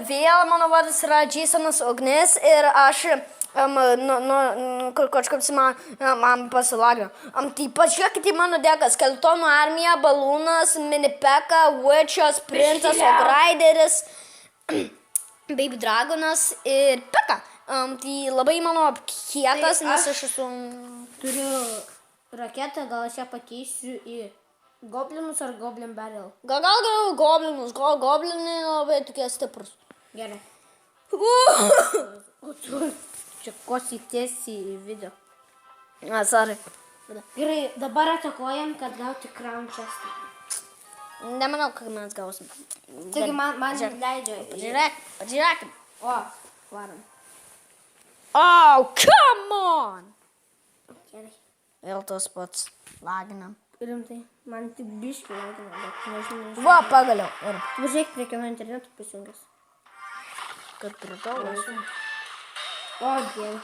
Vėl mano vardas yra Jasonas Ugnis ir aš kažkaip man pasilagino. Tai pažiūrėkite į mano deką. Skeletonų armija, balūnas, minipeka, witchas, princas, ograideris, baby dragonas ir peka. Tai labai mano kietas, nes aš esu... Turiu raketą, gal aš ją pakeisiu į goblinus ar goblin barrel. Gal goblinus, goblinai labai tokie stiprus. Gerai. Čia kosi tiesiai į video. Sorry. Gerai, dabar atakuojam, kad gauti crown chestą. Nemanau, kad mes gausim. Taigi man leidžia. Pažiūrėkim. O, varom. Oh, come on! Gerai. Vėl tas pats laginam. Rimtai, man tik biškį lagina, bet nežinau. Va, pagaliau. Ir Važiuok prie kieno interneto prisijungęs. kad prie to esu. O, dėl.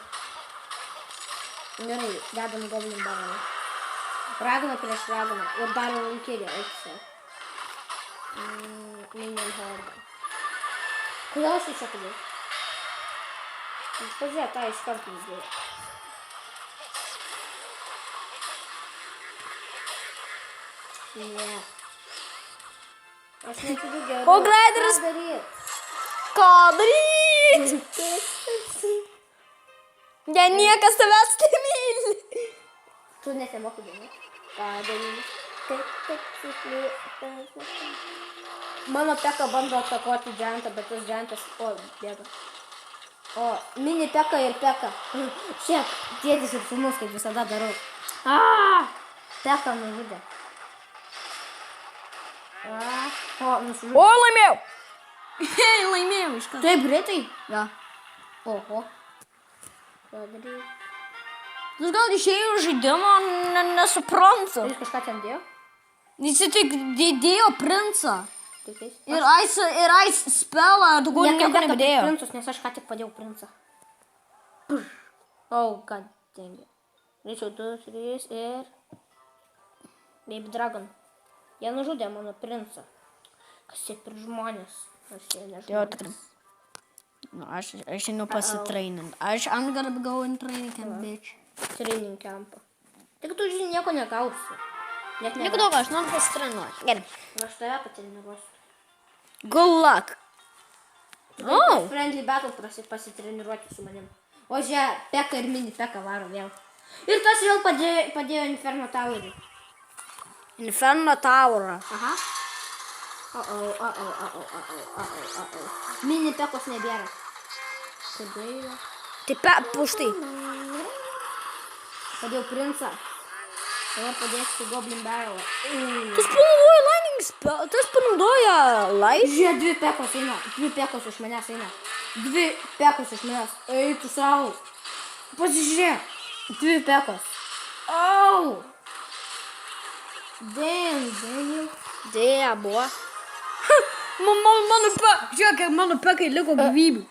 Gerai, dedam goblin barrel. Ragana prieš raganą. Ir barrel lankėlį, eikse. Minion horde. Kodėl aš čia padėjau? Pažiūrėk, tą iš karto įdėjau. Ne. Aš neturiu gerų. O, Graideris! Ką daryt? Ką daryt? Ne, niekas tavęs nemyli. Tu nesimokai dainuot. Ką daryt? Mano peka bando atakuoti džentą, bet tas džentas... O, bėga. O, mini peka ir peka. Šiek, tėtis ir sūnus, kaip visada darau. Peka nužudė. O, nusižudė. O, laimėjau! Hei, laimėjau iš karto. Taip greitai? Ja. Oho. Ką daryti? Jis gal išėjo iš žaidimo, nesuprantu. Jis kažką ten dėjo? Jis tik dėjo princą. Tikais? Ir ice spellą, daugiau nieko nebedėjo. Princus, nes aš ką tik padėjau princą. Oh, god dang it. Greičiau 2, 3 ir... Baby dragon. Jie nužudė mano princą. Kas jie per žmonės? Aš jie nežmonės. Jo, tikrai. No, aš einu pasitrainint. I'm gonna go in training camp, bitch. Training campą. Tik tu žinai, nieko negausi. Nieko daug, aš noriu pasitrainuoti. Gerai. Aš tave patreniruosiu. Good luck. Oh. Friendly battle pasitreniruoti su manim. O žiūrėk, peka ir mini peka varo vėl. Ir tas vėl padėjo Inferno Towerį. Inferno Towerą. Aha. Mini pekos nebėra. Kodėl? Tai štai. Padėjau princą. Dabar padėsiu Goblin Barrel. Tas panaudoja lightning spell. Tas panaudoja light. Žiūrėk, 2 pekos eina. 2 pekos iš manęs eina. 2 pekos iš manęs. Eitų savo. Pasižiūrėk. 2 pekos. Au. Damn. Dėja, buvo. Mano pekai. Žiūrėk, mano pekai liko gyvybių.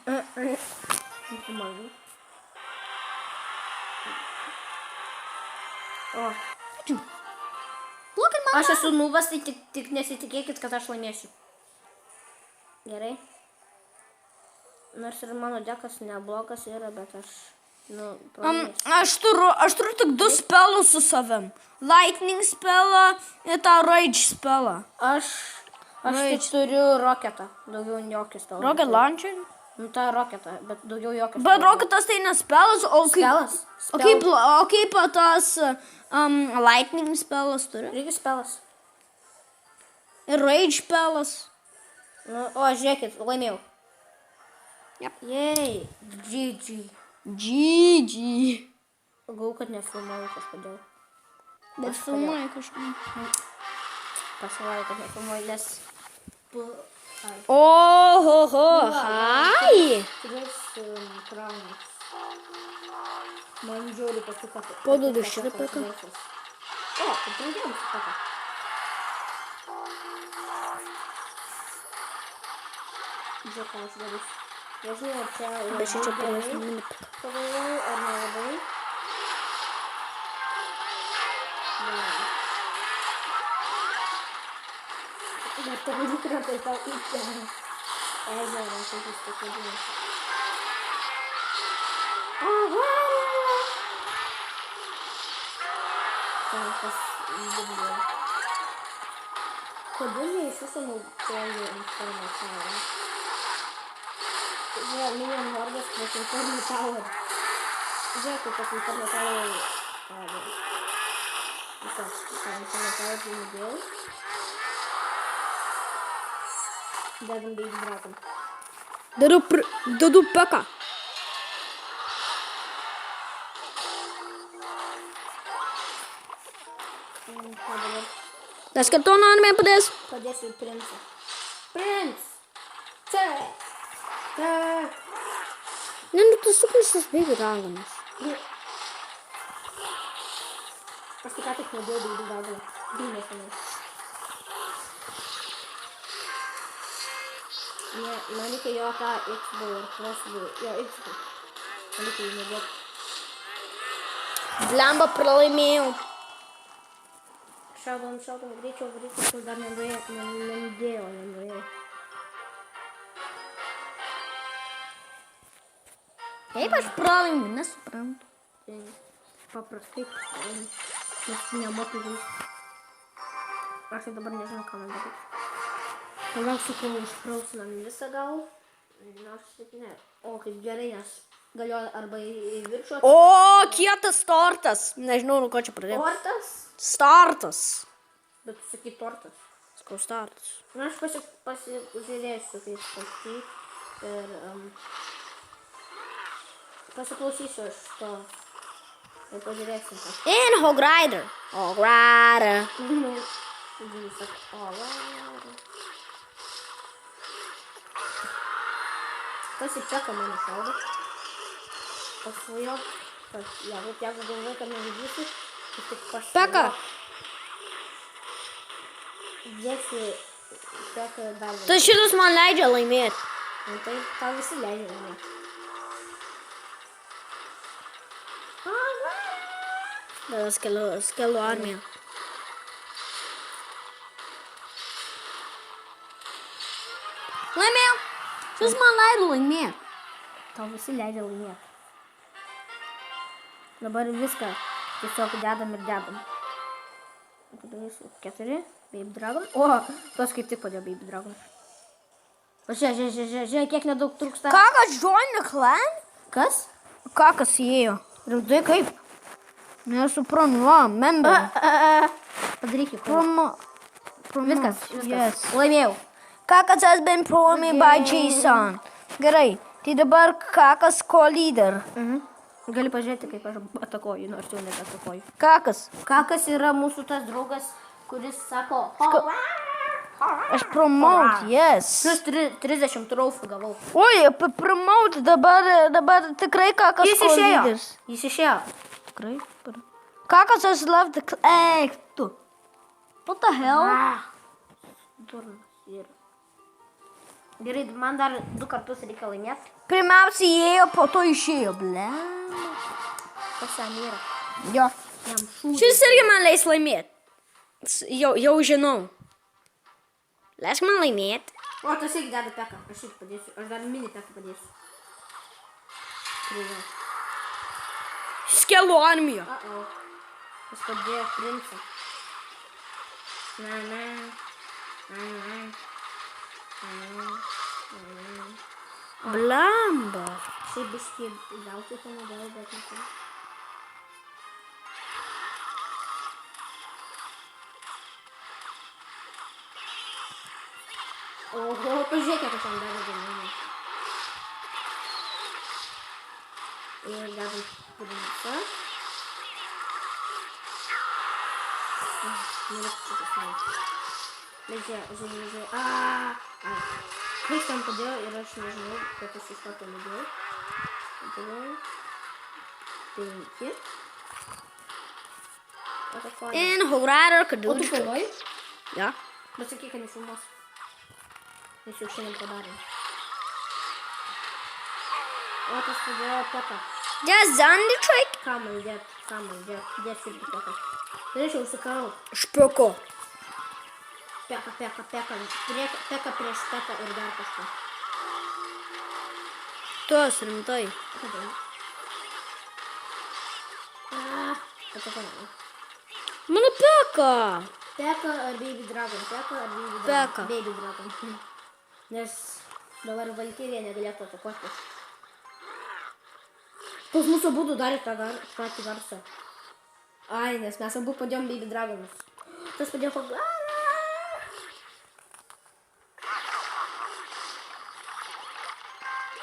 O. Look at man. Aš esu nuvas, tai tik nesitikėkit, kad aš laimėsiu. Gerai. Nors ir mano dekas neblogas yra, bet aš... Aš turiu tik 2 spellus su savim. Lightning spellą ir tą rage spellą. Aš tik turiu roketą. Daugiau jokio spelo. Rocket launcher? Nu, ta roketą, bet daugiau jokio spelo. Bet roketas tai ne spellas, o Spelas. kaip tas lightning spellas turi? Reikia spelas. Ir rage spellas. Nu, o, žiūrėkit, laimėjau. Yep. Jei. GG. GG. Gau, kad nefilmavau kažkodėl. Bet filmuoja kažkaip. Pasilavau, kad nefilmavau, nes... Ohoho, hai. 3 kronas. Man žiūri patiko. Paduodu šitą peką. O, tai pradėjom su peka. Žiūrėk, ką aš darysiu. Nežinau, ar čia... Bet čia pradėsiu mini peką. Pagalvojau, ar nelabai. Bet tavo nukrenta į tau įtėmą. Ežerą, kaip jis taip vadina. Avarija! Tankas įdibėjo. Kodėl jie iš viso naudoja informaciją? Žiūrėk, Minion Hordas prieš Inferno Tower. Žiūrėk, kaip tas Inferno Tower padė. Visas, Inferno Tower pinigėl. Dedam Baby Dragon. Dedu peką. Ką dabar? Skeletono armija padės. Padėsiu princą. Prince! Čia! Čia! Ne, nu tu suprastas Baby Dragonas. Aš tik ką tik pradėjau Baby Dragoną. Dūmės manau. Ne, man reikia jo tą X-Bow ir crossbow. Jo, X-Bow. Man reikia jį neduoti. Blemba pralaimėjau. Šaudom, greičiau, kur dar nenudėjau. Kaip aš pralaimiu, nesuprantu. Tai paprastai, nes nemoku žaisti. Aš tai dabar nežinau, ką man daryti. Tuomet sakau, išprausinam visą gal. Nors taip ne. O, kaip gerai, nes galiu arba į viršų. O, kietas tortas. Nežinau, nuo ko čia pradėjau. Tortas? Startas. Bet tu sakai tortas. Sakau, startas. Na, aš pasižiūrėsiu, kaip pasakyti. Ir pasiklausysiu aš to. Ir pažiūrėsim. In Hog Rider. Hog Rider. Kas į peką mane šaudo? Pasvajo. Jeigu galvoju, kad nevidysiu, tai tik pasvajo. Peka. Dėsi peką dar vieną. Tai šitas man leidžia laimėti. Nu, tai tau visi leidžia laimėti. Tada skelo armija. Laimėjau. Šis man leido laimėti. Tau visi leidžia laimėti. Dabar viską tiesiog dedam ir dedam. 4, Baby Dragon. O, tos kaip tik padėjo Baby Dragon. O žiūrėk, kiek nedaug trūksta. Kakas join the clan? Kas? Kakas įėjo. Rimtai kaip? Nesuprantu, member. Padaryk jį. Viskas. Yes. Laimėjau. Kakas has been promoted by Jason. Gerai, tai dabar Kakas co-leader. Gali pažiūrėti, kaip aš atakoju, nors jau nebetakoju. Kakas. Kakas yra mūsų tas draugas, kuris sako, Aš promote, yes. plus 30 trofų gavau. Oi, promote dabar tikrai Kakas Jis išėjo. co-leaders. Jis išėjo. Tikrai? Kakas has left the clan. Tu. What the hell? Durnas yra. Gerai, man dar 2 kartus reikia laimėti. Pirmiausia įėjo, po to išėjo, ble. Kas ten yra? Jo. Jam šūdė. Šis irgi man leis laimėti. Jau žinau. Leisk man laimėti. O, tas irgi deda peką. Aš irgi padėsiu. Aš dar mini peką padėsiu. Prižau. Skelo armija. Jis padėjo princą. Na. Blamba. Šiaip biškį gauti tą naudojau, bet nesam. Oho, pažiūrėkit, aš jam davė galimą. Ir davė princą. Žiūrėk. Kaip tam padėjo ir aš nežinau, kad aš iš karto nudėjau. Padėjau. 5. Atakuoju. In Hog Rider, kad O tu filmuoji? Ja. Bet sakyk, kad nefilmuos. Nes jau šiandien padarėm. O tas padėjo peką. Der Sandy Trick. Ką man dėt? Dėt irgi peką. Turėčiau užsikarau. Špoko. Peka. Peka prieš peką ir dar kažką. Tos rimtai. Atsakomai. Mano Peka. Peka ar Baby Dragon? Peka ar Baby Dragon? Peka. Baby Dragon. Nes dabar Valkyrija negalėtų atakuoti. Pas mūsų abudu darė tą patį garsą. Ai, nes mes abu padėjom Baby Dragonus. Tas padėjo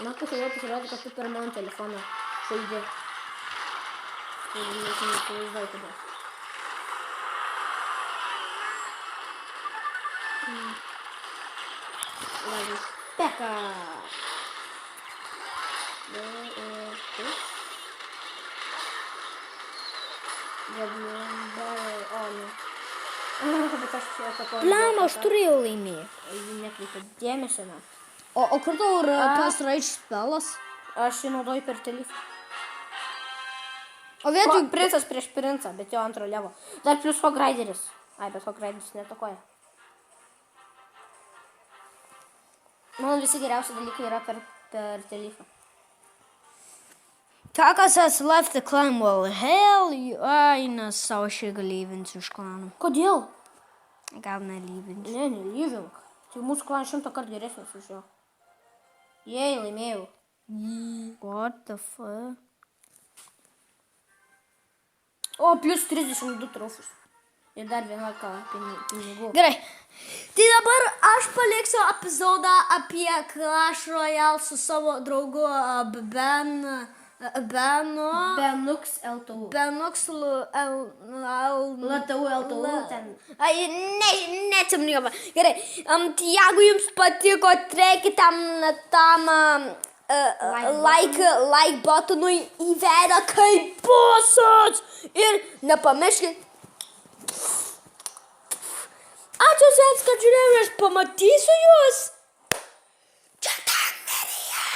Man kažkodėl pasirodė, kad tu per mano telefoną žaidži. Ir neįsivaizduoju kodėl. Laimė. Peka! Bet aš čia atakuoju. Blemba, aš turėjau laimėti. Jį nekreipia dėmesio, na. O kur tau yra tas rage spelas? Aš jį naudoju per telefą. O vietoj... Princas prieš princą, bet jo antro levo. Dar plius Hograideris. Ai, bet Hograideris netakoja. Mano visi geriausi dalykai yra per telefą. Takas has left the clan. Well, hell, ai, nes savo aš irgi lyvinsiu iš klano. Kodėl? Gal nelyvinsiu. Ne, nelyvink. Tai mūsų klanas 100 kartų geresnis už jo. Jei, laimėjau. What the fuck? O, plius 32 trofus. Ir dar 11 pinigų. Gerai. Tai dabar aš paliksiu epizodą apie Clash Royale su savo draugu Benux LTU. Benux LTU, LTU. Ten. Ai, neatsimenu. Gerai. Tai jeigu jums patiko, treikite tam like butonui įvedę kaip bosas. Ir nepamirškit. Ačiū visiems, kad žiūrėjau, aš pamatysiu jūs. Čia tam nerija.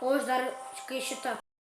O aš dar, kai šitą.